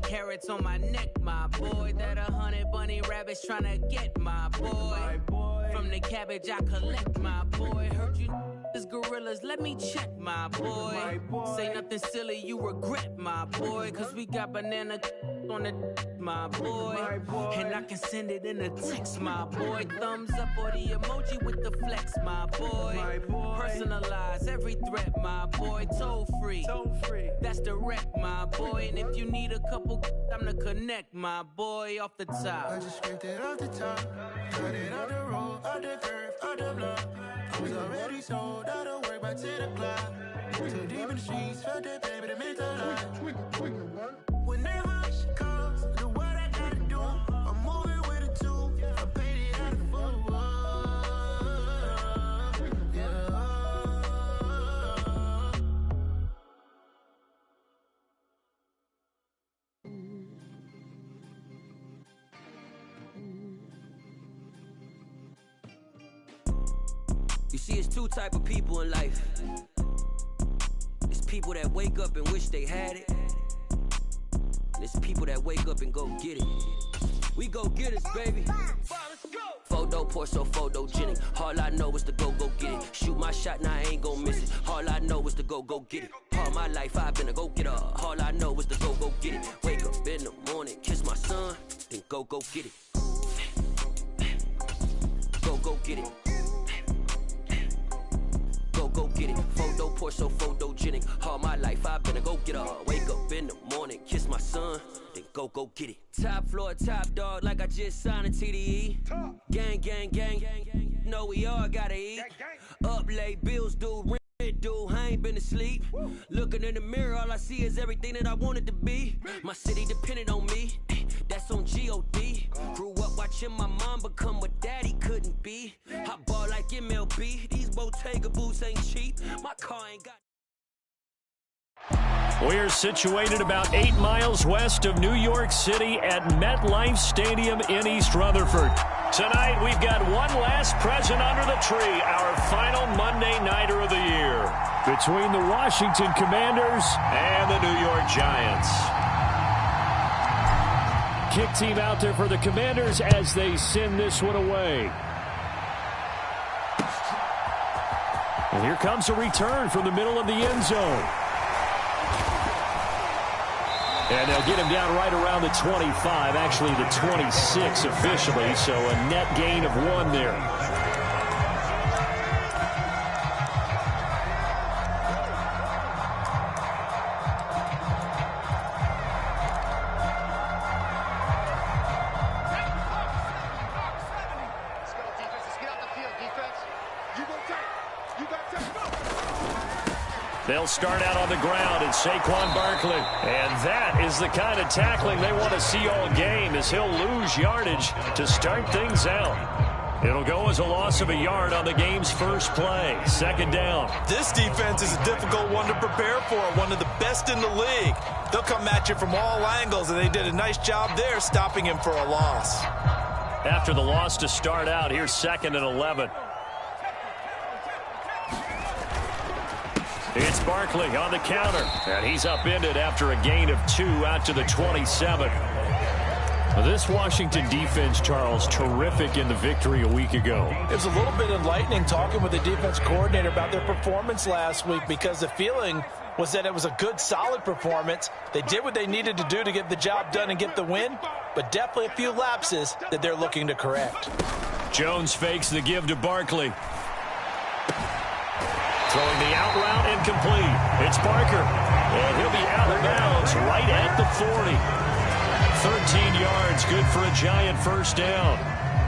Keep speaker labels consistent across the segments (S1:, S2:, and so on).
S1: carats on my neck, my boy. That 100 bunny rabbits tryna get, my boy. From the cabbage I collect, my boy. Heard you is gorillas, let me check, my boy. Say nothing silly, you regret, my boy. Cause we got banana on the my boy. And I can send it in a text, my boy. Thumbs up or the emoji with the flex, my boy. Personalize every threat, my boy. Toll free, that's direct, my boy. And if you need a couple, I'm to connect, my boy. Off the top,
S2: I just scraped it off the top, cut it out the road, out the curve, out the block. I was already sold, out of work by 10 o'clock. Too deep in the streets, felt that baby, that meant a lot. Whenever she calls, do what I gotta do. I'm moving with a two, I paid it out of full.
S3: You see, it's two type of people in life. It's people that wake up and wish they had it. And it's people that wake up and go get it. We go get it, baby. Photo poor, so photogenic. All I know is to go get it. Shoot my shot, now I ain't gon' miss it. All I know is to go get it. All my life I've been a go-getter. All I know is to go get it. Wake up in the morning, kiss my son, then go get it. Go get it. Go get it. Photo poor, so photogenic. All my life I've been a go-getter. Wake up in the morning, kiss my son, then go get it. Top floor, top dog, like I just signed a TDE. Gang, gang, gang, gang. Know we all gotta eat. Up late, bills due, rent due. I ain't been asleep. Looking in the mirror, all I see is everything that I wanted to be. My city depended on me. That's on G.O.D. Grew up watching my mom become what daddy couldn't be. I ball like MLB. These Bottega boots ain't cheap. My car ain't got...
S4: We're situated about 8 miles west of New York City at MetLife Stadium in East Rutherford. Tonight, we've got one last present under the tree, our final Monday Nighter of the year, between the Washington Commanders and the New York Giants. Kick team out there for the Commanders as they send this one away. And here comes a return from the middle of the end zone. And they'll get him down right around the 25, actually the 26 officially, so a net gain of 1 there. They'll start out on the ground, and Saquon Barkley. And that is the kind of tackling they want to see all game, as he'll lose yardage to start things out. It'll go as a loss of a yard on the game's first play. Second down.
S5: This defense is a difficult one to prepare for, one of the best in the league. They'll come at you from all angles, and they did a nice job there stopping him for a loss.
S4: After the loss to start out, here's 2nd and 11. It's Barkley on the counter, and he's upended after a gain of 2 out to the 27. This Washington defense, Charles, terrific in the victory a week ago.
S6: It was a little bit enlightening talking with the defense coordinator about their performance last week, because the feeling was that it was a good, solid performance. They did what they needed to do to get the job done and get the win, but definitely a few lapses that they're looking to correct.
S4: Jones fakes the give to Barkley. Throwing the out route incomplete. It's Barker. And he'll be out of bounds right at the 40. 13 yards, good for a Giant first down.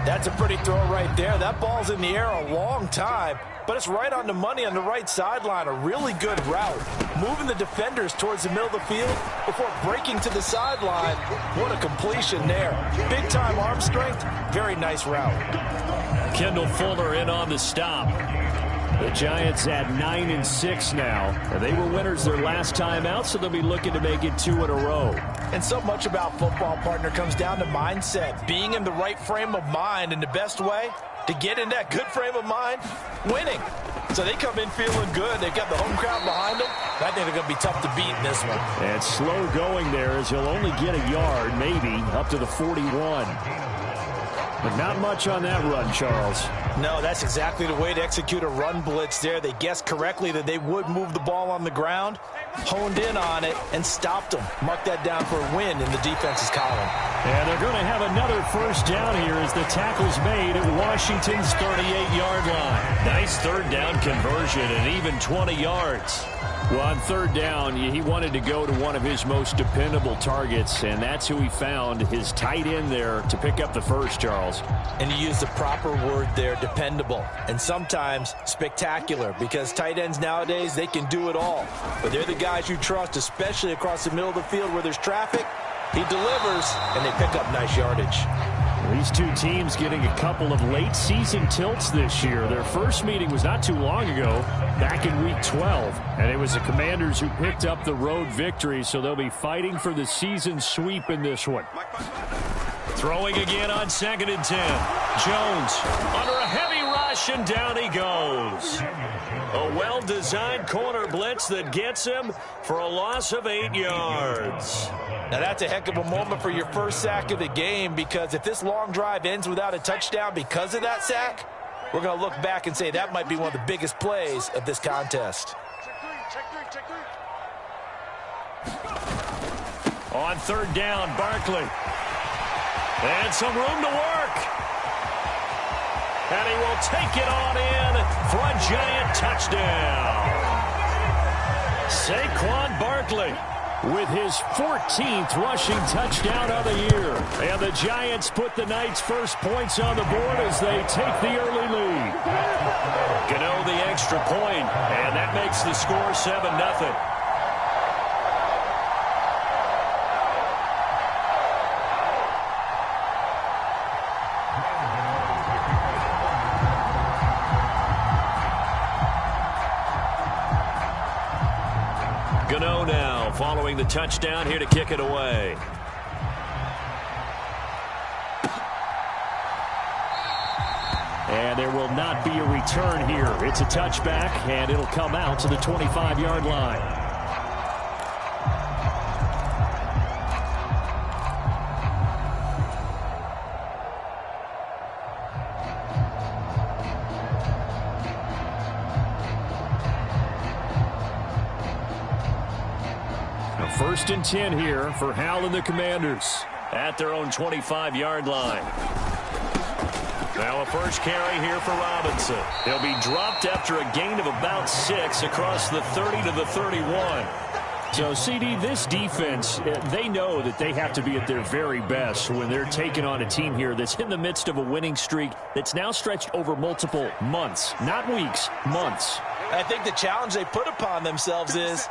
S6: That's a pretty throw right there. That ball's in the air a long time, but it's right on the money on the right sideline. A really good route. Moving the defenders towards the middle of the field before breaking to the sideline. What a completion there. Big-time arm strength. Very nice route.
S4: Kendall Fuller in on the stop. The Giants at 9-6 now. And they were winners their last time out, so they'll be looking to make it 2 in a row.
S6: And so much about football, partner, comes down to mindset. Being in the right frame of mind, and the best way to get in that good frame of mind, winning. So they come in feeling good. They've got the home crowd behind them. I think they're going to be tough to beat in this one.
S4: And slow going there as he'll only get a yard, maybe, up to the 41. But not much on that run, Charles.
S6: No, that's exactly the way to execute a run blitz there. They guessed correctly that they would move the ball on the ground, honed in on it, and stopped them. Mark that down for a win in the defense's column.
S4: And they're going to have another first down here as the tackle's made at Washington's 38-yard line. Nice third down conversion and even 20 yards. Well, on third down, he wanted to go to one of his most dependable targets, and that's who he found, his tight end there, to pick up the first, Charles.
S6: And he used the proper word there, dependable, and sometimes spectacular, because tight ends nowadays, they can do it all. But they're the guys you trust, especially across the middle of the field where there's traffic. He delivers, and they pick up nice yardage.
S4: These two teams getting a couple of late-season tilts this year. Their first meeting was not too long ago, back in Week 12. And it was the Commanders who picked up the road victory, so they'll be fighting for the season sweep in this one. Throwing again on 2nd and 10. Jones under a heavy rush, and down he goes. A well-designed corner blitz that gets him for a loss of 8 yards.
S6: Now that's a heck of a moment for your first sack of the game, because if this long drive ends without a touchdown because of that sack, we're going to look back and say that might be one of the biggest plays of this contest.
S4: On third down, Barkley. And some room to work. And he will take it on in for a giant touchdown. Saquon Barkley with his 14th rushing touchdown of the year. And the Giants put the Knights' first points on the board as they take the early lead. Gano the extra point, and that makes the score 7-0. Gano now following the touchdown here to kick it away. And there will not be a return here. It's a touchback, and it'll come out to the 25-yard line. First and 10 here for Hal and the Commanders at their own 25-yard line. Now a first carry here for Robinson. He'll be dropped after a gain of about 6 across the 30 to the 31. So, CD, this defense, they know that they have to be at their very best when they're taking on a team here that's in the midst of a winning streak that's now stretched over multiple months, not weeks, months.
S6: I think the challenge they put upon themselves is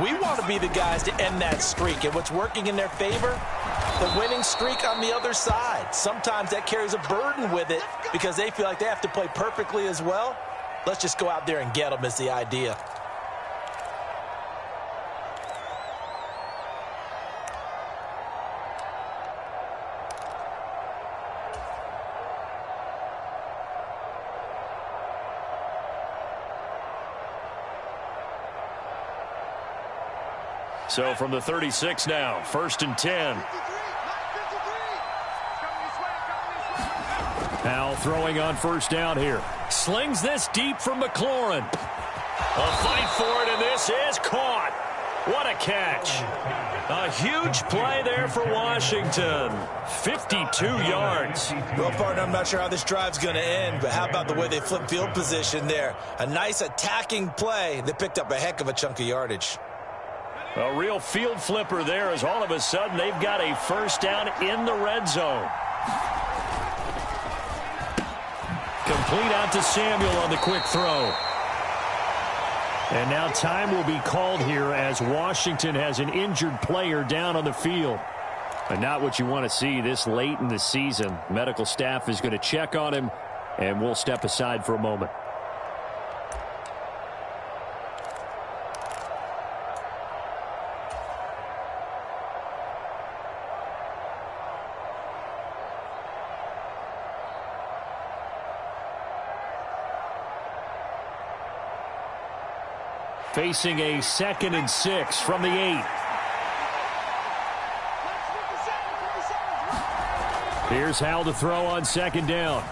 S6: we want to be the guys to end that streak. And what's working in their favor? The winning streak on the other side. Sometimes that carries a burden with it because they feel like they have to play perfectly as well. Let's just go out there and get them is the idea.
S4: So from the 36 now, first and 10. Hal throwing on first down here. Slings this deep from McLaurin. A fight for it, and this is caught. What a catch. A huge play there for Washington. 52 yards.
S6: Well, partner, I'm not sure how this drive's going to end, but how about the way they flip field position there? A nice attacking play. They picked up a heck of a chunk of yardage.
S4: A real field flipper there as all of a sudden they've got a first down in the red zone. Complete out to Samuel on the quick throw. And now time will be called here as Washington has an injured player down on the field. And not what you want to see this late in the season. Medical staff is going to check on him, and we'll step aside for a moment. facing a 2nd and 6 from the 8. Here's Howell to throw on 2nd down.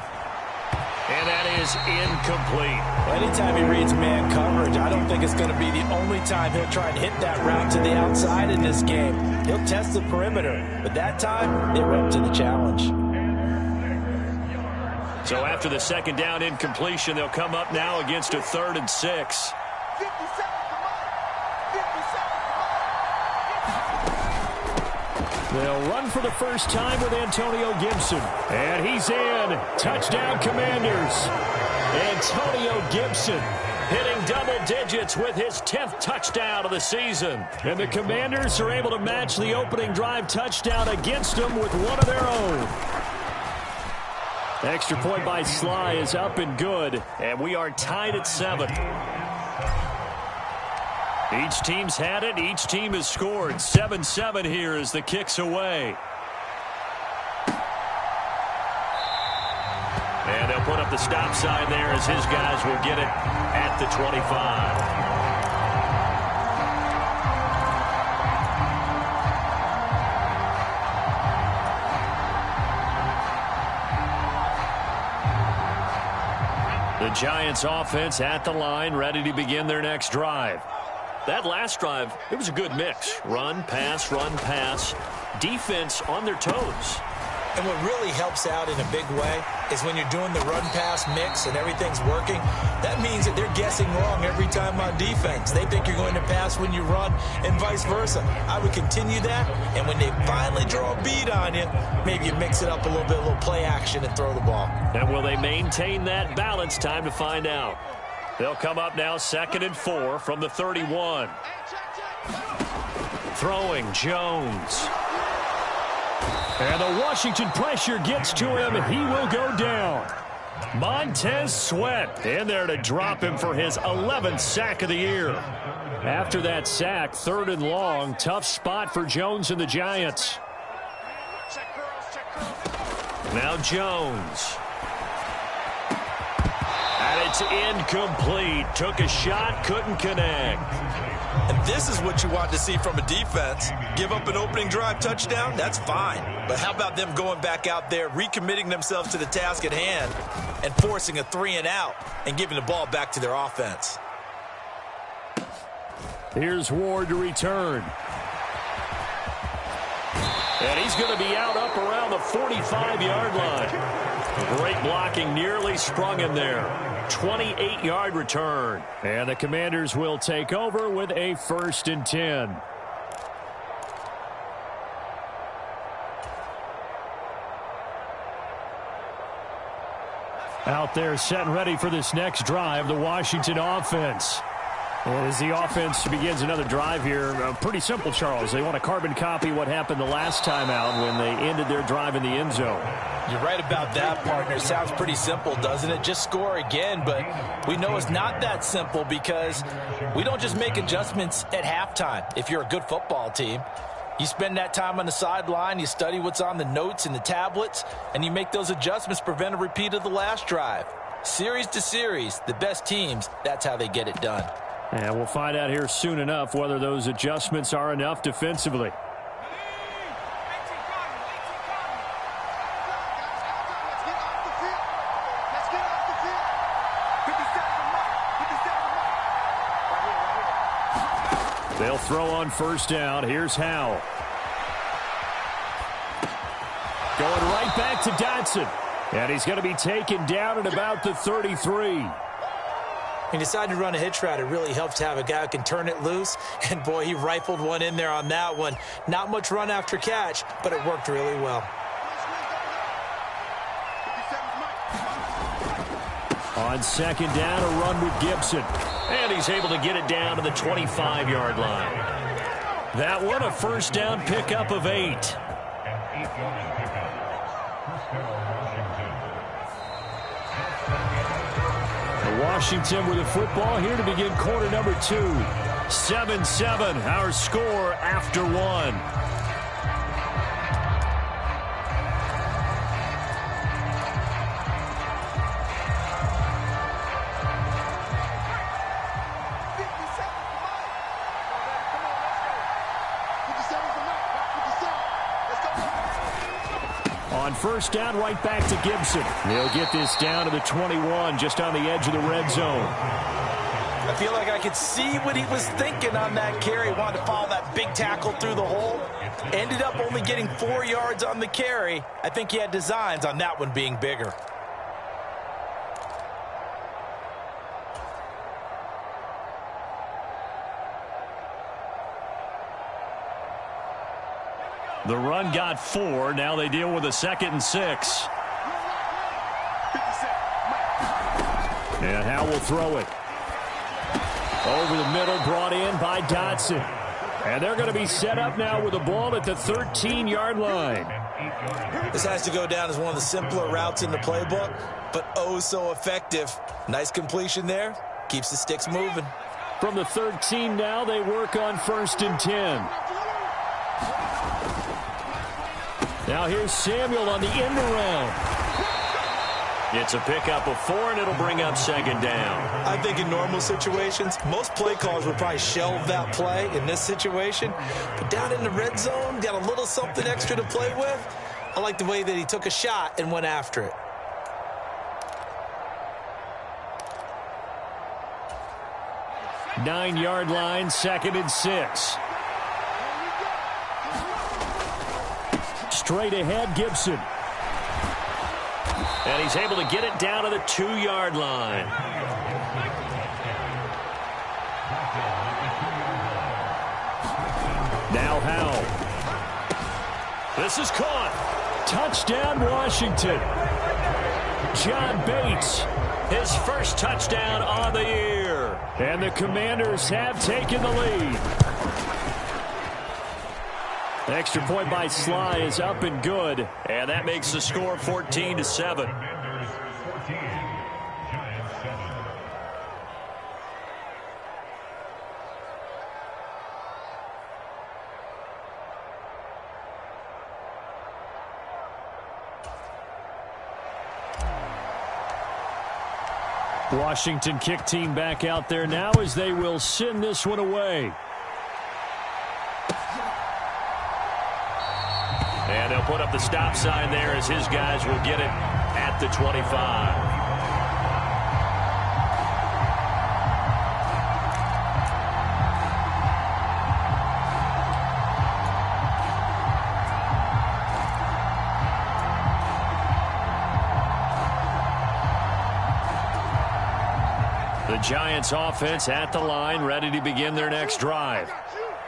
S4: And that is incomplete.
S6: Anytime he reads man coverage, I don't think it's going to be the only time he'll try and hit that route to the outside in this game. He'll test the perimeter, but that time, they went to the challenge.
S4: So after the 2nd down incompletion, they'll come up now against a 3rd and 6. They'll run for the first time with Antonio Gibson. And he's in. Touchdown, Commanders. Antonio Gibson hitting double digits with his 10th touchdown of the season. And the Commanders are able to match the opening drive touchdown against them with one of their own. Extra point by Sly is up and good. And we are tied at 7. Each team's had it. Each team has scored. 7-7 here as the kick's away. And they'll put up the stop sign there as his guys will get it at the 25. The Giants offense at the line, ready to begin their next drive. That last drive, it was a good mix. Run, pass, defense on their toes.
S6: And what really helps out in a big way is when you're doing the run-pass mix and everything's working, that means that they're guessing wrong every time on defense. They think you're going to pass when you run and vice versa. I would continue that, and when they finally draw a bead on you, maybe you mix it up a little bit, a little play action and throw the ball.
S4: And will they maintain that balance? Time to find out. They'll come up now 2nd and 4 from the 31. Throwing Jones. And the Washington pressure gets to him. He will go down. Montez Sweat in there to drop him for his 11th sack of the year. After that sack, 3rd and long, tough spot for Jones and the Giants. Now Jones. And it's incomplete. Took a shot, couldn't connect.
S5: And this is what you want to see from a defense. Give up an opening drive touchdown, that's fine. But how about them going back out there, recommitting themselves to the task at hand, and forcing a 3-and-out and giving the ball back to their offense.
S4: Here's Ward to return. And he's going to be out up around the 45-yard line. Great blocking, nearly sprung him there. 28-yard return. And the Commanders will take over with a 1st and 10. Out there set and ready for this next drive, the Washington offense. And as the offense begins another drive here, pretty simple, Charles. They want to carbon copy what happened the last time out when they ended their drive in the end zone.
S6: You're right about that, partner. Sounds pretty simple, doesn't it? Just score again, but we know it's not that simple because we don't just make adjustments at halftime. If you're a good football team, you spend that time on the sideline, you study what's on the notes and the tablets, and you make those adjustments, prevent a repeat of the last drive. Series to series, the best teams, that's how they get it done.
S4: And we'll find out here soon enough whether those adjustments are enough defensively. They'll throw on 1st down. Here's Howell. Going right back to Dotson. And he's going to be taken down at about the 33.
S6: He decided to run a hitch route. It really helps to have a guy who can turn it loose. And, boy, he rifled one in there on that one. Not much run after catch, but it worked really well.
S4: On 2nd down, a run with Gibson. And he's able to get it down to the 25-yard line. That one, a 1st down pickup of 8. Washington with the football here to begin quarter number 2. 7-7, our score after 1. On first down, right back to Gibson. They'll get this down to the 21, just on the edge of the red zone.
S6: I feel like I could see what he was thinking on that carry. Wanted to follow that big tackle through the hole. Ended up only getting 4 yards on the carry. I think he had designs on that one being bigger.
S4: The run got 4. Now they deal with a 2nd and 6. And Howe will throw it. Over the middle, brought in by Dotson. And they're going to be set up now with the ball at the 13-yard line.
S5: This has to go down as one of the simpler routes in the playbook, but oh so effective. Nice completion there. Keeps the sticks moving.
S4: From the 13 now, they work on 1st and 10. Now here's Samuel on the end around. It's a pickup of 4, and it'll bring up 2nd down.
S5: I think in normal situations, most play callers would probably shelve that play in this situation. But down in the red zone, got a little something extra to play with. I like the way that he took a shot and went after it.
S4: Nine-yard line, 2nd and 6. Straight ahead, Gibson. And he's able to get it down to the 2-yard line. Now Howe. This is caught. Touchdown, Washington. John Bates, his first touchdown on the year. And the Commanders have taken the lead. The extra point by Sly is up and good, and that makes the score 14-7. Washington kick team back out there now as they will send this one away. And they'll put up the stop sign there as his guys will get it at the 25. The Giants offense at the line, ready to begin their next drive.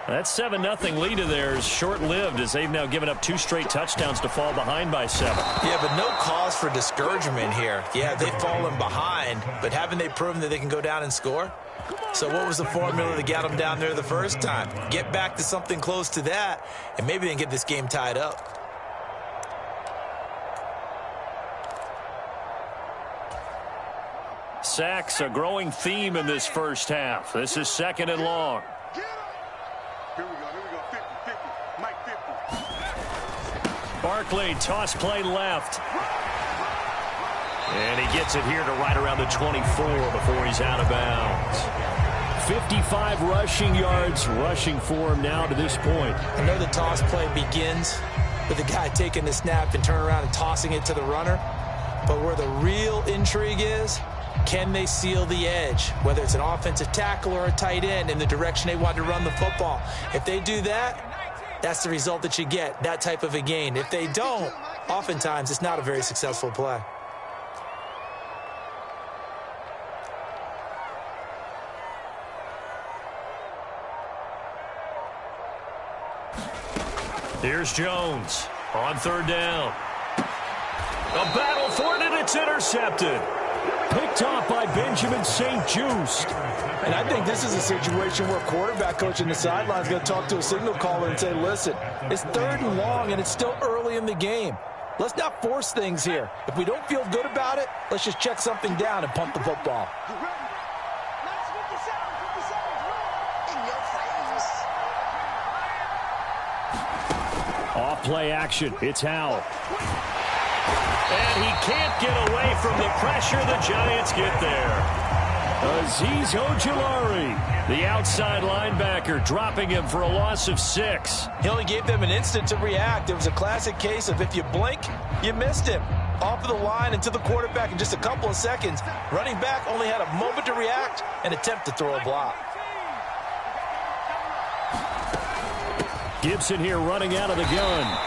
S4: That 7-0 lead of theirs short-lived as they've now given up 2 straight touchdowns to fall behind by 7.
S5: Yeah, but no cause for discouragement here. Yeah, they've fallen behind, but haven't they proven that they can go down and score? So what was the formula to get them down there the first time? Get back to something close to that, and maybe they can get this game tied up.
S4: Sacks, a growing theme in this first half. This is 2nd and long. Barkley, toss play left. And he gets it here to right around the 24 before he's out of bounds. 55 rushing yards rushing for him now to this point.
S5: I know the toss play begins with the guy taking the snap and turning around and tossing it to the runner. But where the real intrigue is, can they seal the edge, whether it's an offensive tackle or a tight end, in the direction they want to run the football? If they do that, that's the result that you get, that type of a gain. If they don't, oftentimes it's not a very successful play.
S4: Here's Jones on 3rd down. A battle for it, and it's intercepted. Picked off by Benjamin St-Juste.
S6: And I think this is a situation where quarterback coach in the sideline is going to talk to a signal caller and say, listen, it's 3rd and long and it's still early in the game. Let's not force things here. If we don't feel good about it, let's just check something down and punt the football.
S4: Off play action. It's Howe. And he can't get away from the pressure. The Giants get there. Azeez Ojulari, the outside linebacker, dropping him for a loss of 6.
S6: He only gave them an instant to react. It was a classic case of if you blink, you missed him. Off of the line and to the quarterback in just a couple of seconds. Running back only had a moment to react and attempt to throw a block.
S4: Gibson here running out of the gun.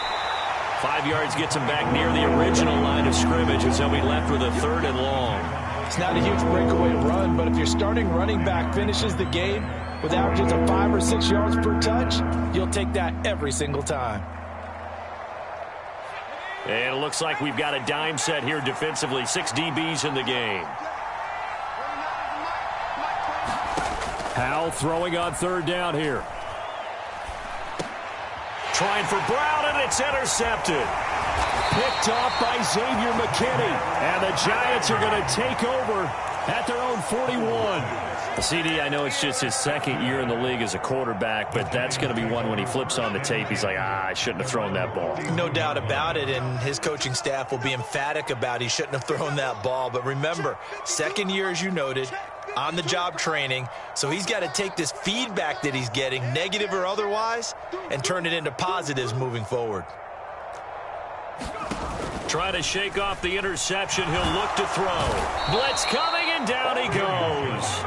S4: 5 yards gets him back near the original line of scrimmage as he'll be left with a 3rd and long.
S6: It's not a huge breakaway run, but if your starting running back finishes the game with averages of 5 or 6 yards per touch, you'll take that every single time.
S4: And it looks like we've got a dime set here defensively. 6 DBs in the game. Howell throwing on 3rd down here. Trying for Brown, and it's intercepted. Picked off by Xavier McKinney. And the Giants are going to take over at their own 41. CD, I know it's just his 2nd year in the league as a quarterback, but that's going to be one when he flips on the tape, he's like, I shouldn't have thrown that ball.
S5: No doubt about it, and his coaching staff will be emphatic about he shouldn't have thrown that ball. But remember, 2nd year, as you noted, on-the-job training, so he's got to take this feedback that he's getting, negative or otherwise, and turn it into positives moving forward.
S4: Trying to shake off the interception. He'll look to throw. Blitz coming, and down he goes.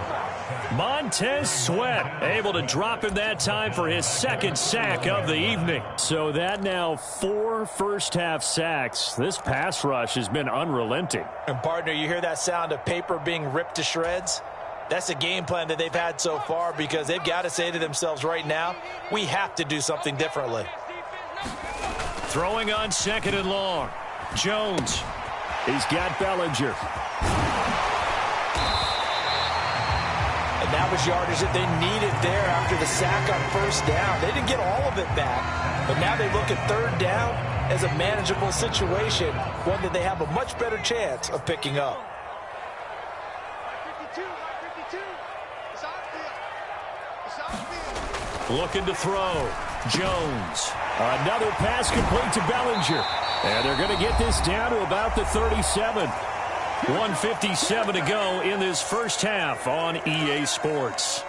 S4: Montez Sweat able to drop him that time for his 2nd sack of the evening. So that now 4 first-half sacks. This pass rush has been unrelenting.
S6: And, partner, you hear that sound of paper being ripped to shreds? That's the game plan that they've had so far because they've got to say to themselves right now, we have to do something differently.
S4: Throwing on 2nd and long. Jones. He's got Bellinger.
S6: And that was yardage that they needed there after the sack on 1st down. They didn't get all of it back, but now they look at 3rd down as a manageable situation, one that they have a much better chance of picking up.
S4: Looking to throw. Jones. Another pass complete to Bellinger. And they're going to get this down to about the 37. 1:57 to go in this first half on EA Sports.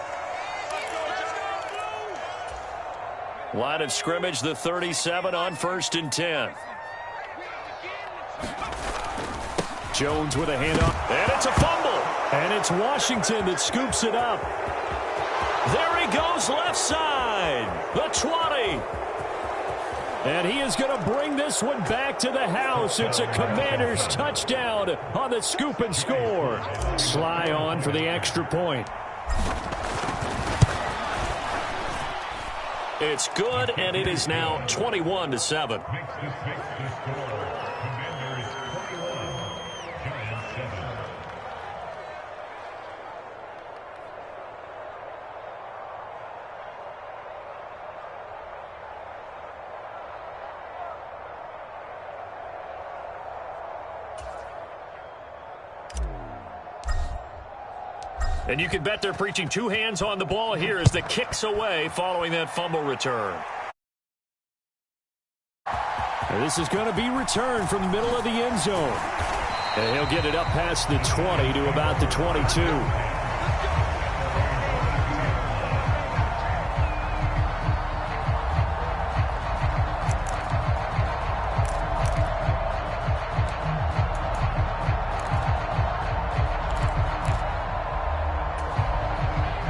S4: Line of scrimmage, the 37 on 1st and 10. Jones with a handoff. And it's a fumble. And it's Washington that scoops it up. There he goes left side. The 20. And he is going to bring this one back to the house. It's a Commanders touchdown on the scoop and score. Sly on for the extra point. It's good, and it is now 21-7. And you can bet they're preaching 2 hands on the ball here as the kick's away following that fumble return. And this is going to be returned from the middle of the end zone. And he'll get it up past the 20 to about the 22.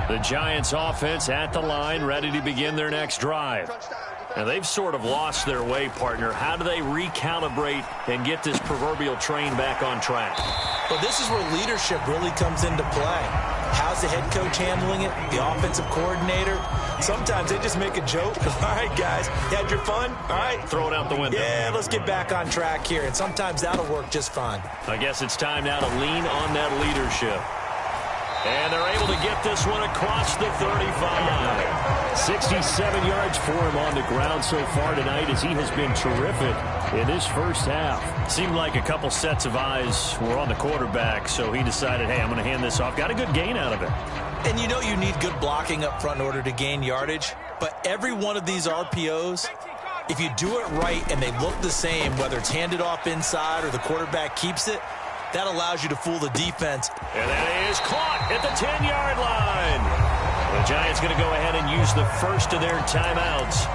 S4: The Giants offense at the line, ready to begin their next drive. Now, they've sort of lost their way, partner. How do they recalibrate and get this proverbial train back on track?
S5: Well, this is where leadership really comes into play. How's the head coach handling it? The offensive coordinator? Sometimes they just make a joke. All right, guys, you had your fun? All right.
S4: Throw it out the window.
S5: Yeah, let's get back on track here. And sometimes that'll work just fine.
S4: I guess it's time now to lean on that leadership. And they're able to get this one across the 35. 67 yards for him on the ground so far tonight as he has been terrific in this first half. Seemed like a couple sets of eyes were on the quarterback, so he decided, hey, I'm going to hand this off. Got a good gain out of it.
S5: And you know you need good blocking up front in order to gain yardage, but every one of these RPOs, if you do it right and they look the same, whether it's handed off inside or the quarterback keeps it, That allows you to fool the defense.
S4: And that is caught at the 10-yard line. The Giants going to go ahead and use the first of their timeouts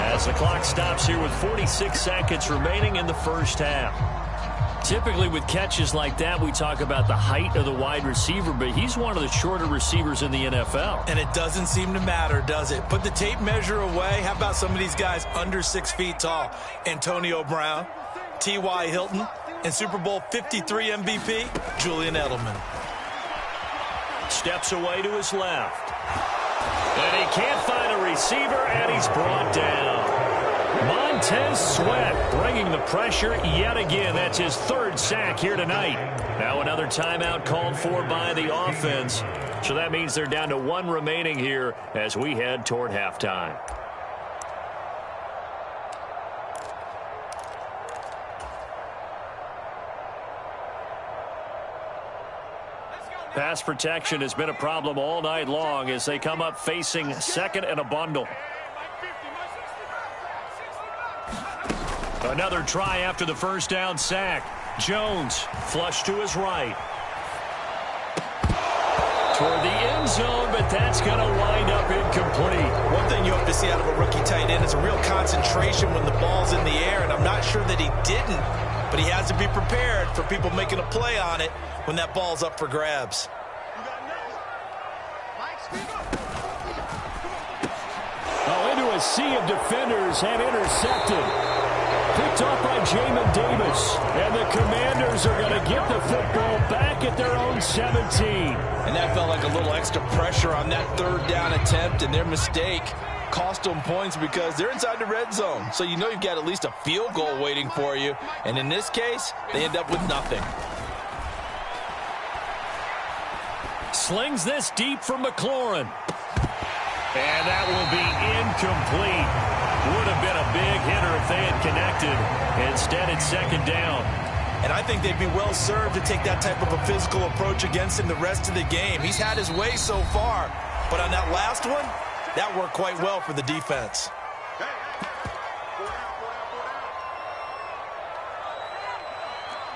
S4: as the clock stops here with 46 seconds remaining in the first half. Typically with catches like that, we talk about the height of the wide receiver, but he's one of the shorter receivers in the NFL.
S5: And it doesn't seem to matter, does it? Put the tape measure away. How about some of these guys under 6 feet tall? Antonio Brown, T.Y. Hilton, and Super Bowl 53 MVP, Julian Edelman.
S4: Steps away to his left. And he can't find a receiver, and he's brought down. Montez Sweat bringing the pressure yet again. That's his third sack here tonight. Now another timeout called for by the offense. So that means they're down to one remaining here as we head toward halftime. Pass protection has been a problem all night long as they come up facing second and a bundle. Another try after the first down sack. Jones flush to his right. Toward the end zone, but that's going to wind up incomplete.
S5: One thing you hope to see out of a rookie tight end is a real concentration when the ball's in the air, and I'm not sure that he didn't, but he has to be prepared for people making a play on it when that ball's up for grabs.
S4: Oh, into a sea of defenders and intercepted. Picked off by Jamin Davis. And the Commanders are going to get the football back at their own 17.
S5: And that felt like a little extra pressure on that third down attempt, and their mistake cost them points because they're inside the red zone. So you know you've got at least a field goal waiting for you. And in this case, they end up with nothing.
S4: Slings this deep for McLaurin. And that will be incomplete. Would have been a big hitter if they had connected. Instead, it's second down.
S5: And I think they'd be well served to take that type of a physical approach against him the rest of the game. He's had his way so far. But on that last one, that worked quite well for the defense.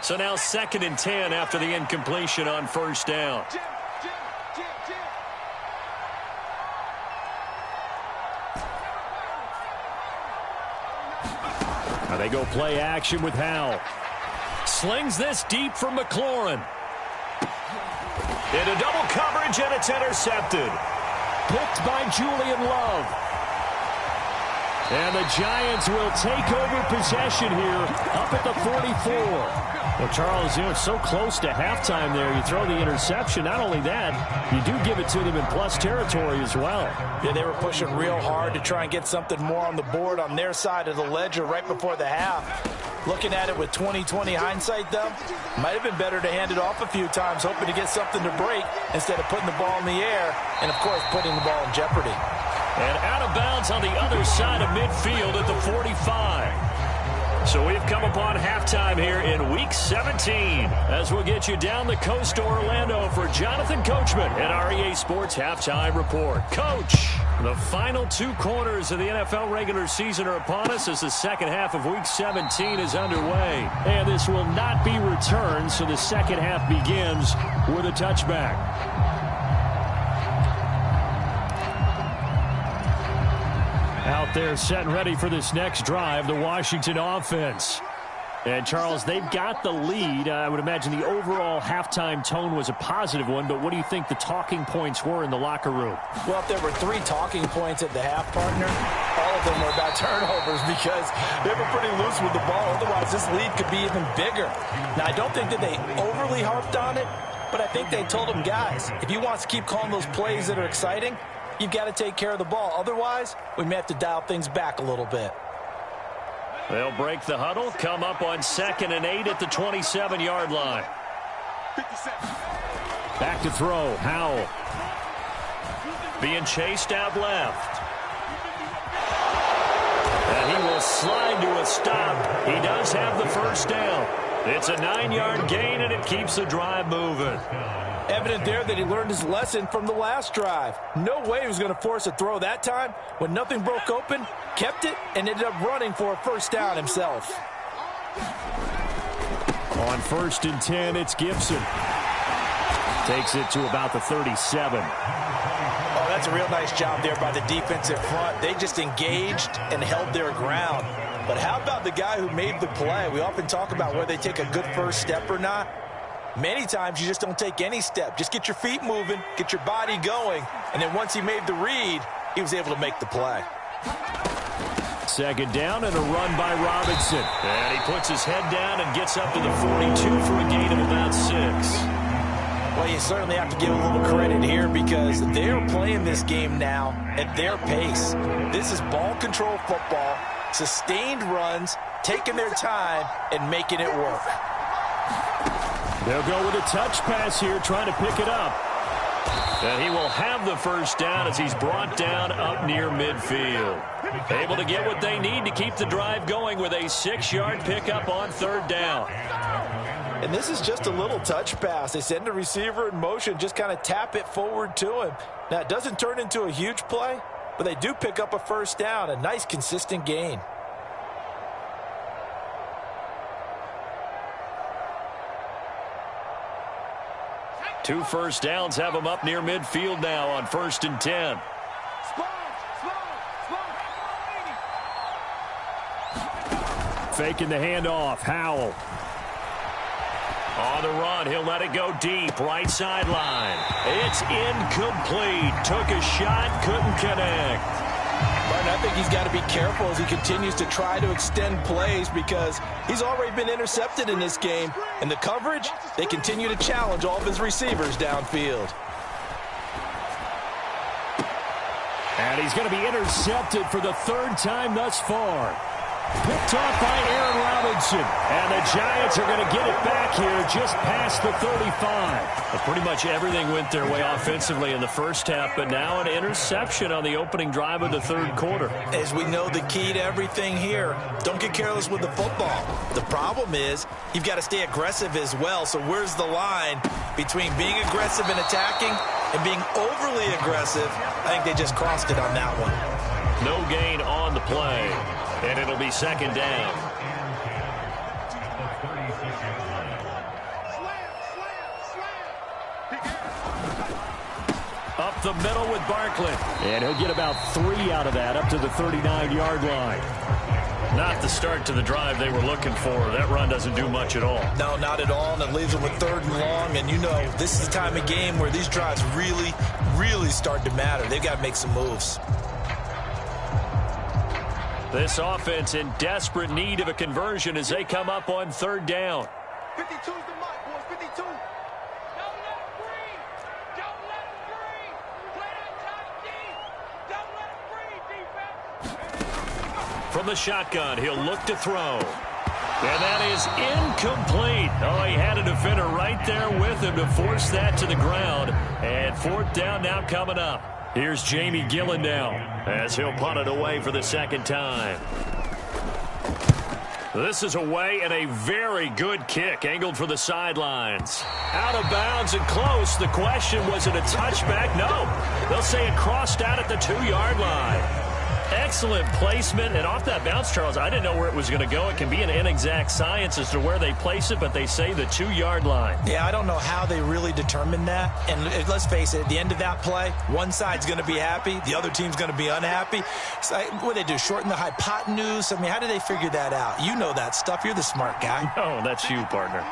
S4: So now 2nd and 10 after the incompletion on first down. Now they go play action with Howell. Slings this deep for McLaurin. Into double coverage, and it's intercepted. Picked by Julian Love. And the Giants will take over possession here up at the 44. Well, Charles, you know, it's so close to halftime there. You throw the interception. Not only that, you do give it to them in plus territory as well.
S6: Yeah, they were pushing real hard to try and get something more on the board on their side of the ledger right before the half. Looking at it with 20/20 hindsight, though, might have been better to hand it off a few times, hoping to get something to break instead of putting the ball in the air and, of course, putting the ball in jeopardy.
S4: And out of bounds on the other side of midfield at the 45. So we've come upon halftime here in Week 17 as we'll get you down the coast to Orlando for Jonathan Coachman at our EA Sports Halftime Report. Coach, the final 2 quarters of the NFL regular season are upon us as the second half of Week 17 is underway. And this will not be returned, so the second half begins with a touchback. Out there set and ready for this next drive, the Washington offense. And, Charles, they've got the lead. I would imagine the overall halftime tone was a positive one, but what do you think the talking points were in the locker room?
S6: Well, if there were 3 talking points at the half, partner, all of them were about turnovers because they were pretty loose with the ball. Otherwise, this lead could be even bigger. Now, I don't think that they overly harped on it, but I think they told them, guys, if you want to keep calling those plays that are exciting, you've got to take care of the ball. Otherwise, we may have to dial things back a little bit.
S4: They'll break the huddle, come up on 2nd and 8 at the 27-yard line. Back to throw, Howell. Being chased out left. And he will slide to a stop. He does have the first down. It's a 9-yard gain, and it keeps the drive moving.
S6: Evident there that he learned his lesson from the last drive. No way he was going to force a throw that time. When nothing broke open, kept it, and ended up running for a first down himself.
S4: On 1st and 10, it's Gibson. Takes it to about the 37.
S6: Oh, that's a real nice job there by the defensive front. They just engaged and held their ground. But how about the guy who made the play? We often talk about whether they take a good first step or not. Many times you just don't take any step. Just get your feet moving, get your body going, and then once he made the read, he was able to make the play.
S4: 2nd down and a run by Robinson. And he puts his head down and gets up to the 42 for a gain of about 6.
S6: Well, you certainly have to give a little credit here because they're playing this game now at their pace. This is ball control football, sustained runs, taking their time, and making it work.
S4: They'll go with a touch pass here, trying to pick it up. And he will have the first down as he's brought down up near midfield. Able to get what they need to keep the drive going with a 6-yard pickup on 3rd down.
S6: And this is just a little touch pass. They send the receiver in motion, just kind of tap it forward to him. Now, it doesn't turn into a huge play, but they do pick up a first down, a nice, consistent gain.
S4: Two first downs have him up near midfield now on 1st and 10. Faking the handoff, Howell. On the run, he'll let it go deep, right sideline. It's incomplete. Took a shot, couldn't connect.
S6: Martin, I think he's got to be careful as he continues to try to extend plays because he's already been intercepted in this game. And the coverage, they continue to challenge all of his receivers downfield.
S4: And he's going to be intercepted for the 3rd time thus far. Picked off by Aaron Robinson. And the Giants are going to get it back here just past the 35. Well, pretty much everything went their way offensively in the first half, but now an interception on the opening drive of the 3rd quarter.
S6: As we know, the key to everything here, don't get careless with the football. The problem is you've got to stay aggressive as well. So where's the line between being aggressive and attacking and being overly aggressive? I think they just crossed it on that one.
S4: No gain on the play. And it'll be 2nd down. Up the middle with Barkley. And he'll get about 3 out of that, up to the 39-yard line. Not the start to the drive they were looking for. That run doesn't do much at all.
S6: No, not at all, and it leaves them with 3rd and long. And you know, this is the time of game where these drives really, really start to matter. They've got to make some moves.
S4: This offense in desperate need of a conversion as they come up on 3rd down.
S2: 52's the mark, boys. 52. Don't let it breathe. Don't let it breathe. Play that tight D. Don't let it breathe, defense.
S4: From the shotgun, he'll look to throw. And that is incomplete. Oh, he had a defender right there with him to force that to the ground. And 4th down now coming up. Here's Jamie Gillen now as he'll punt it away for the 2nd time. This is away and a very good kick angled for the sidelines. Out of bounds and close. The question, was it a touchback? No. They'll say it crossed out at the 2-yard line. Excellent placement, and off that bounce, Charles, I didn't know where it was going to go. It can be an inexact science as to where they place it, but they say the 2-yard line.
S6: Yeah, I don't know how they really determined that. And let's face it, at the end of that play, one side's going to be happy, the other team's going to be unhappy. So, what do they do, shorten the hypotenuse? I mean, how do they figure that out? You know that stuff. You're the smart guy.
S4: Oh, that's you, partner.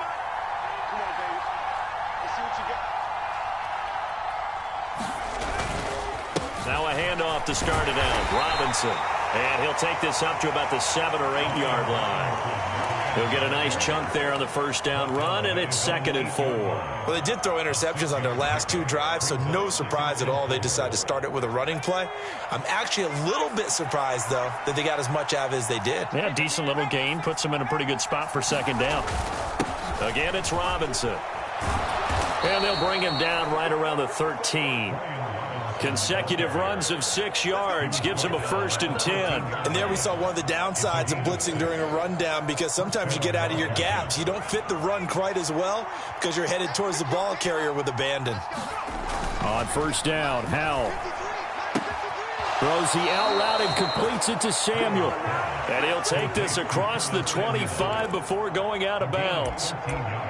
S4: Now a handoff to start it out. Robinson. And he'll take this up to about the 7 or 8 yard line. He'll get a nice chunk there on the 1st down run, and it's 2nd and 4.
S6: Well, they did throw interceptions on their last 2 drives, so no surprise at all they decided to start it with a running play. I'm actually a little bit surprised, though, that they got as much out of it as they did.
S4: Yeah, decent little gain. Puts them in a pretty good spot for 2nd down. Again, it's Robinson. And they'll bring him down right around the 13. Consecutive runs of 6 yards gives him a 1st and 10.
S6: And there we saw one of the downsides of blitzing during a rundown, because sometimes you get out of your gaps. You don't fit the run quite as well because you're headed towards the ball carrier with abandon.
S4: On 1st down, Howell. Throws the out route and completes it to Samuel. And he'll take this across the 25 before going out of bounds.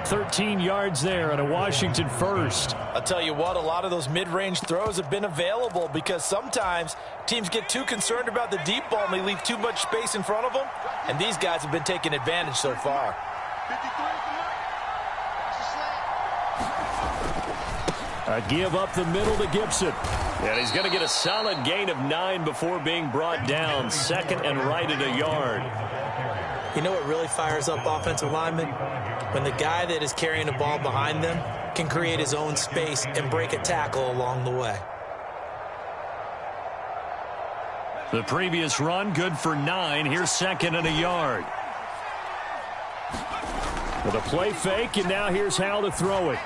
S4: 13 yards there and a Washington first.
S6: I'll tell you what, a lot of those mid-range throws have been available because sometimes teams get too concerned about the deep ball and they leave too much space in front of them. And these guys have been taking advantage so far.
S4: A give up the middle to Gibson. And he's going to get a solid gain of 9 before being brought down. Second and right at a yard.
S7: You know what really fires up offensive linemen? When the guy that is carrying the ball behind them can create his own space and break a tackle along the way.
S4: The previous run, good for 9. Here's second and a yard. With a play fake, and now here's Howell to throw it.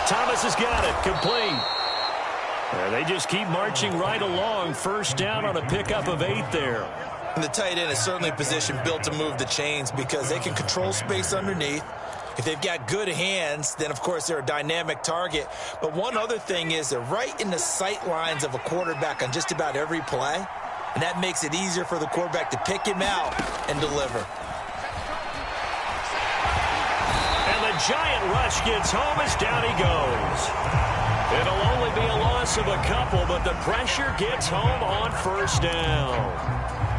S4: Thomas has got it. Complete. And they just keep marching right along. First down on a pickup of 8 there.
S5: And the tight end is certainly a position built to move the chains because they can control space underneath. If they've got good hands, then, of course, they're a dynamic target. But one other thing is they're right in the sight lines of a quarterback on just about every play. And that makes it easier for the quarterback to pick him out and deliver.
S4: Giant rush gets home as down he goes. It'll only be a loss of a couple, but the pressure gets home on first down.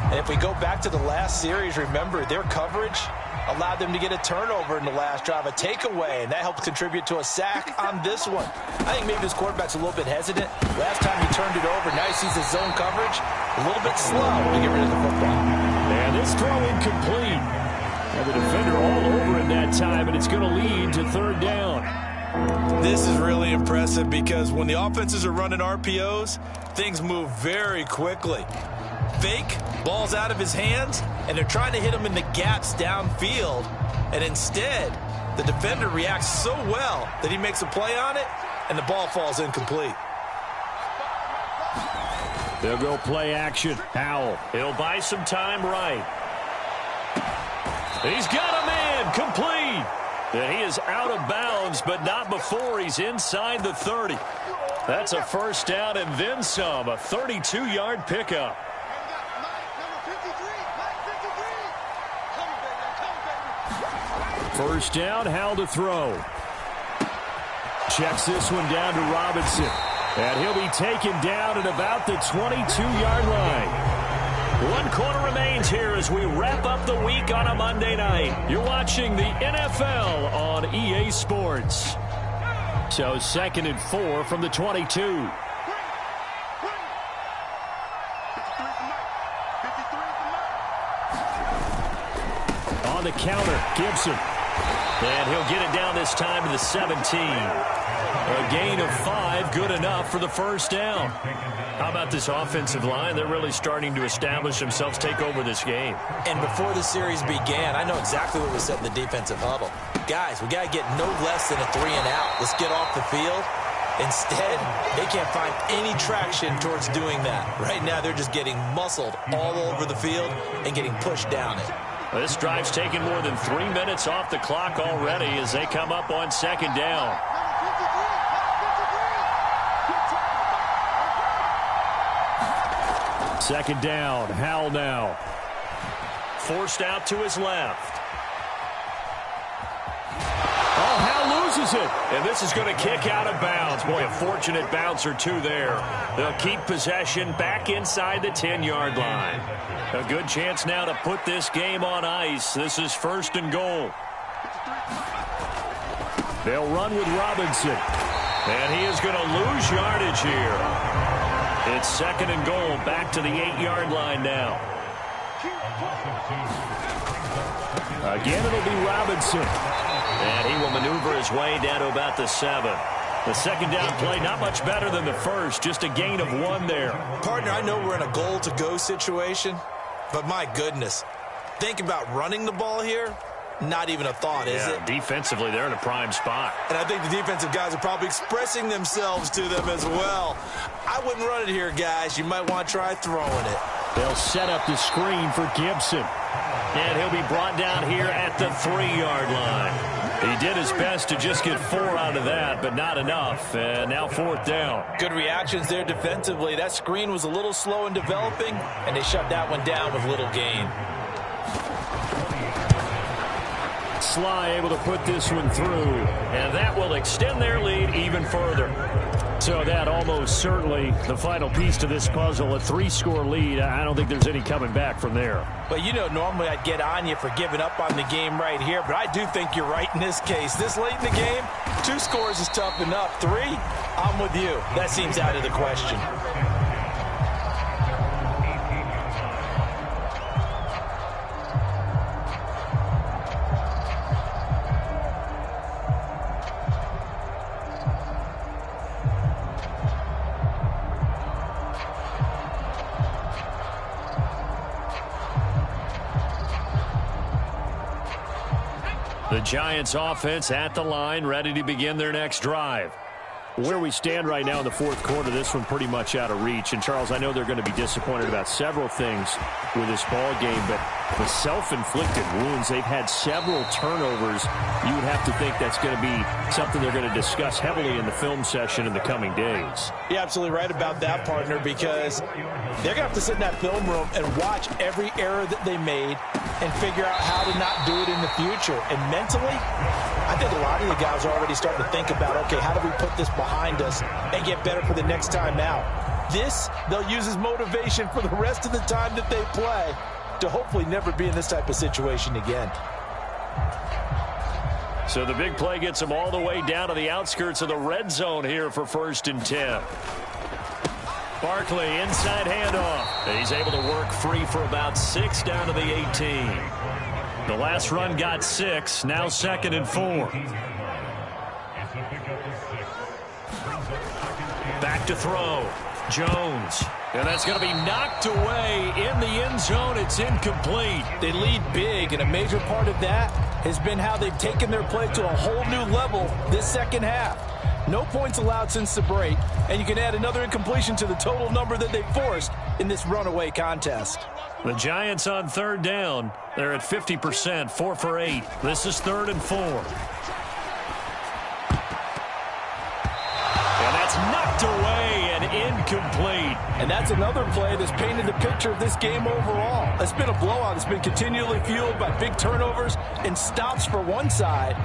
S6: And if we go back to the last series, remember, their coverage allowed them to get a turnover in the last drive, a takeaway, and that helped contribute to a sack on this one. I think maybe this quarterback's a little bit hesitant. Last time he turned it over, now he sees his zone coverage a little bit slow to get rid of the football.
S4: And this throw incomplete. And the defender all over it that time, and it's going to lead to third down.
S5: This is really impressive because when the offenses are running RPOs, things move very quickly. Fake, ball's out of his hands, and they're trying to hit him in the gaps downfield. And instead, the defender reacts so well that he makes a play on it, and the ball falls incomplete.
S4: They'll go play action. Howell, he'll buy some time right. He's got a man, complete. And he is out of bounds, but not before he's inside the 30. That's a first down and then some, a 32-yard pickup. First down, Howell to throw. Checks this one down to Robinson. And he'll be taken down at about the 22-yard line. 1 quarter remains here as we wrap up the week on a Monday night. You're watching the NFL on EA Sports. So 2nd and 4 from the 22. On the counter, Gibson. And he'll get it down this time to the 17. A gain of 5, good enough for the first down. How about this offensive line? They're really starting to establish themselves, take over this game.
S7: And before the series began, I know exactly what was said in the defensive huddle. Guys, we got to get no less than a 3-and-out. Let's get off the field. Instead, they can't find any traction towards doing that. Right now, they're just getting muscled all over the field and getting pushed down it.
S4: This drive's taken more than 3 minutes off the clock already as they come up on second down. Second down, Howell now. Forced out to his left. Oh, Howell loses it. And this is going to kick out of bounds. Boy, a fortunate bounce or two there. They'll keep possession back inside the 10-yard line. A good chance now to put this game on ice. This is 1st and goal. They'll run with Robinson. And he is going to lose yardage here. It's 2nd and goal, back to the 8-yard line now. Again, it'll be Robinson. And he will maneuver his way down to about the 7. The second down play, not much better than the first, just a gain of 1 there.
S5: Partner, I know we're in a goal-to-go situation, but my goodness, think about running the ball here. Not even a thought, is it?
S4: Defensively, they're in a prime spot.
S5: And I think the defensive guys are probably expressing themselves to them as well. I wouldn't run it here, guys. You might want to try throwing it.
S4: They'll set up the screen for Gibson. And he'll be brought down here at the 3-yard line. He did his best to just get 4 out of that, but not enough. And now 4th down.
S6: Good reactions there defensively. That screen was a little slow in developing, and they shut that one down with little gain.
S4: Sly able to put this one through, and that will extend their lead even further. So that almost certainly the final piece to this puzzle, a 3-score lead. I don't think there's any coming back from there.
S6: Well, you know, normally I'd get on you for giving up on the game right here, but I do think you're right in this case. This late in the game, 2 scores is tough enough. 3, I'm with you. That seems out of the question.
S4: The Giants offense at the line, ready to begin their next drive. Where we stand right now in the 4th quarter, this one pretty much out of reach. And, Charles, I know they're going to be disappointed about several things with this ball game, but the self-inflicted wounds, they've had several turnovers. You would have to think that's going to be something they're going to discuss heavily in the film session in the coming days.
S6: You're absolutely right about that, partner, because they're going to have to sit in that film room and watch every error that they made and figure out how to not do it in the future. And mentally, I think a lot of the guys are already starting to think about, okay, how do we put this behind us and get better for the next time out? This, they'll use as motivation for the rest of the time that they play to hopefully never be in this type of situation again.
S4: So the big play gets them all the way down to the outskirts of the red zone here for 1st and 10. Barkley, inside handoff. He's able to work free for about 6 down to the 18. The last run got 6, now 2nd and 4. Back to throw. Jones. And that's going to be knocked away in the end zone. It's incomplete.
S6: They lead big, and a major part of that has been how they've taken their play to a whole new level this second half. No points allowed since the break, and you can add another incompletion to the total number that they forced in this runaway contest.
S4: The Giants on 3rd down. They're at 50%, 4 for 8. This is 3rd and 4. And that's knocked away and incomplete.
S6: And that's another play that's painted the picture of this game overall. It's been a blowout. It's been continually fueled by big turnovers and stops for one side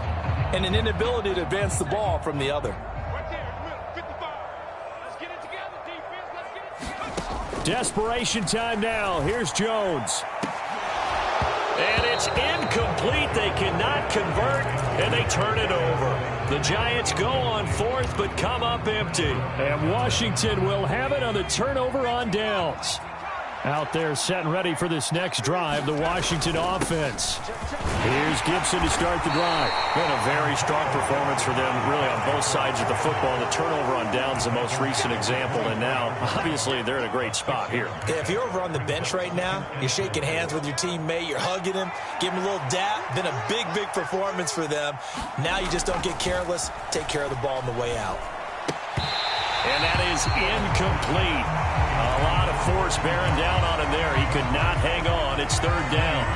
S6: and an inability to advance the ball from the other.
S4: Desperation time now. Here's Jones. And it's incomplete. They cannot convert, and they turn it over. The Giants go on 4th, but come up empty. And Washington will have it on the turnover on downs. Out there set and ready for this next drive, the Washington offense. Here's Gibson to start the drive. Been a very strong performance for them, really, on both sides of the football. The turnover on downs, the most recent example, and now, obviously, they're in a great spot here.
S7: Yeah, if you're over on the bench right now, you're shaking hands with your teammate, you're hugging him, giving him a little dap. Been a big, big performance for them. Now you just don't get careless. Take care of the ball on the way out.
S4: And that is incomplete. A lot of force bearing down on him there. He could not hang on. It's 3rd down.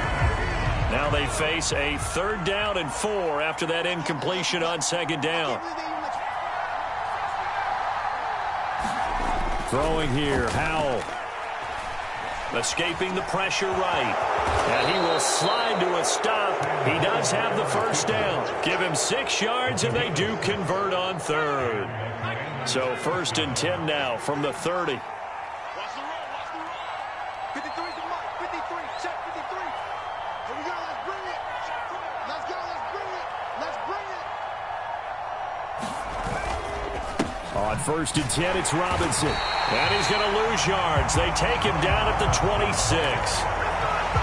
S4: Now they face a 3rd down and 4 after that incompletion on 2nd down. Throwing here, Howell. Escaping the pressure right. And he will slide to a stop. He does have the 1st down. Give him 6 yards, and they do convert on 3rd. So 1st and 10 now from the 30.
S8: Watch the roll, watch the roll. 53 is the mark. 53, check 53. Here we go, let's bring it. Let's go, let's bring it. Let's bring it.
S4: On 1st and 10, it's Robinson. And he's going to lose yards. They take him down at the 26.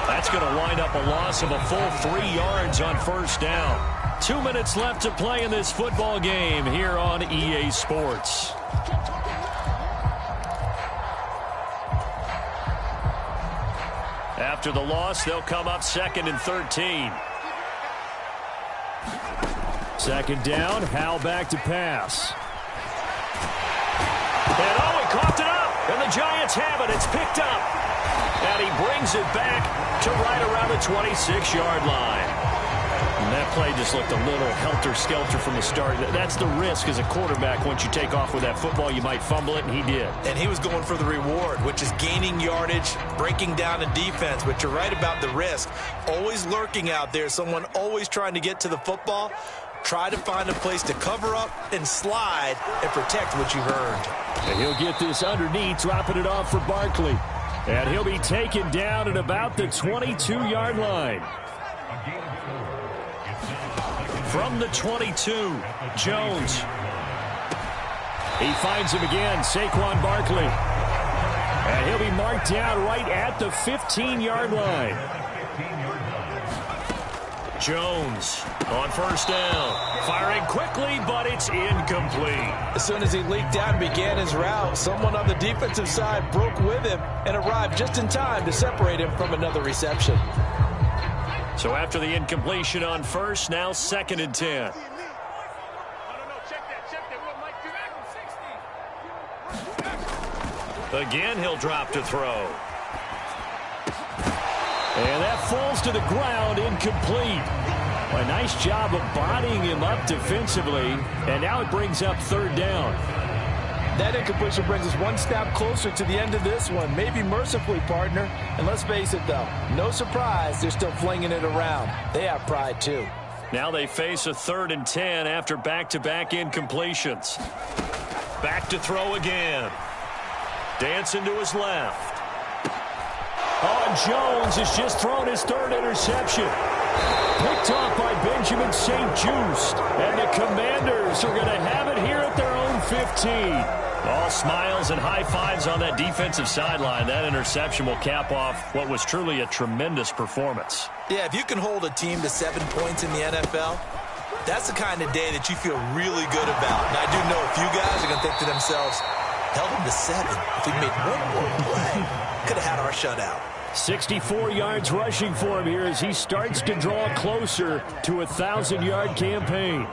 S4: That's going to wind up a loss of a full 3 yards on 1st down. 2 minutes left to play in this football game here on EA Sports. After the loss, they'll come up 2nd and 13. 2nd down, Howell back to pass. And he coughed it up, and the Giants have it. It's picked up. And he brings it back to right around the 26-yard line. And that play just looked a little helter-skelter from the start. That's the risk as a quarterback. Once you take off with that football, you might fumble it, and he did.
S5: And he was going for the reward, which is gaining yardage, breaking down a defense. But you're right about the risk. Always lurking out there, someone always trying to get to the football. Try to find a place to cover up and slide and protect what you've earned.
S4: And he'll get this underneath, dropping it off for Barkley. And he'll be taken down at about the 22-yard line. From the 22, Jones. He finds him again, Saquon Barkley. And he'll be marked down right at the 15-yard line. Jones on first down. Firing quickly, but it's incomplete.
S6: As soon as he leaked out and began his route, someone on the defensive side broke with him and arrived just in time to separate him from another reception.
S4: So after the incompletion on first, now 2nd and 10. Again, he'll drop to throw. And that falls to the ground, incomplete. A nice job of bodying him up defensively, and now it brings up 3rd down.
S6: That incompletion brings us one step closer to the end of this one. Maybe mercifully, partner. And let's face it, though, no surprise they're still flinging it around. They have pride, too.
S4: Now they face a 3rd and 10 after back-to-back incompletions. Back to throw again. Dancing to his left. Oh, and Jones has just thrown his 3rd interception. Picked off by Benjamin St-Juste. And the Commanders are going to have it here at their own 15. All smiles and high fives on that defensive sideline. That interception will cap off what was truly a tremendous performance.
S5: Yeah, if you can hold a team to 7 points in the NFL, that's the kind of day that you feel really good about. And I do know a few guys are going to think to themselves, held him to 7. If we made one more play, could have had our shutout.
S4: 64 yards rushing for him here as he starts to draw closer to a 1,000-yard campaign.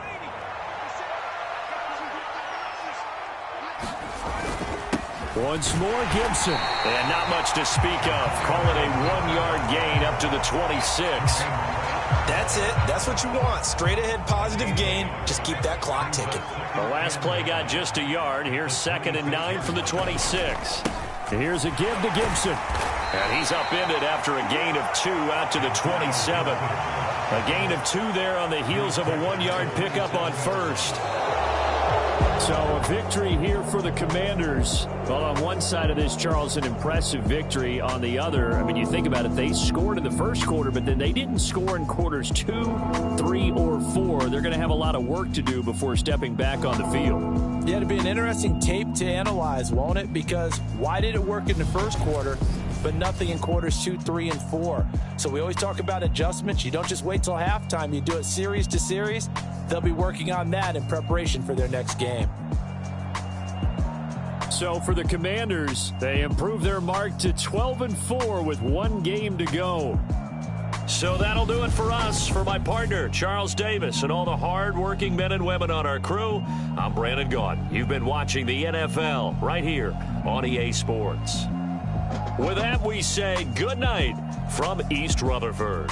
S4: Once more, Gibson. And not much to speak of. Call it a 1-yard gain up to the 26.
S5: That's it. That's what you want. Straight ahead positive gain. Just keep that clock ticking.
S4: The last play got just a yard. Here's 2nd and 9 from the 26. Here's a give to Gibson. And he's upended after a gain of 2 out to the 27. A gain of 2 there on the heels of a 1-yard pickup on first. So a victory here for the Commanders. Well, on one side of this, Charles, an impressive victory. On the other, I mean, you think about it, they scored in the first quarter, but then they didn't score in quarters 2, 3, or 4. They're going to have a lot of work to do before stepping back on the field.
S6: Yeah, it'll be an interesting tape to analyze, won't it? Because why did it work in the first quarter, but nothing in quarters 2, 3, and 4? So we always talk about adjustments. You don't just wait till halftime. You do it series to series. They'll be working on that in preparation for their next game.
S4: So for the Commanders, they improve their mark to 12-4 with 1 game to go. So that'll do it for us. For my partner, Charles Davis, and all the hard-working men and women on our crew, I'm Brandon Gaudin. You've been watching the NFL right here on EA Sports. With that, we say good night from East Rutherford.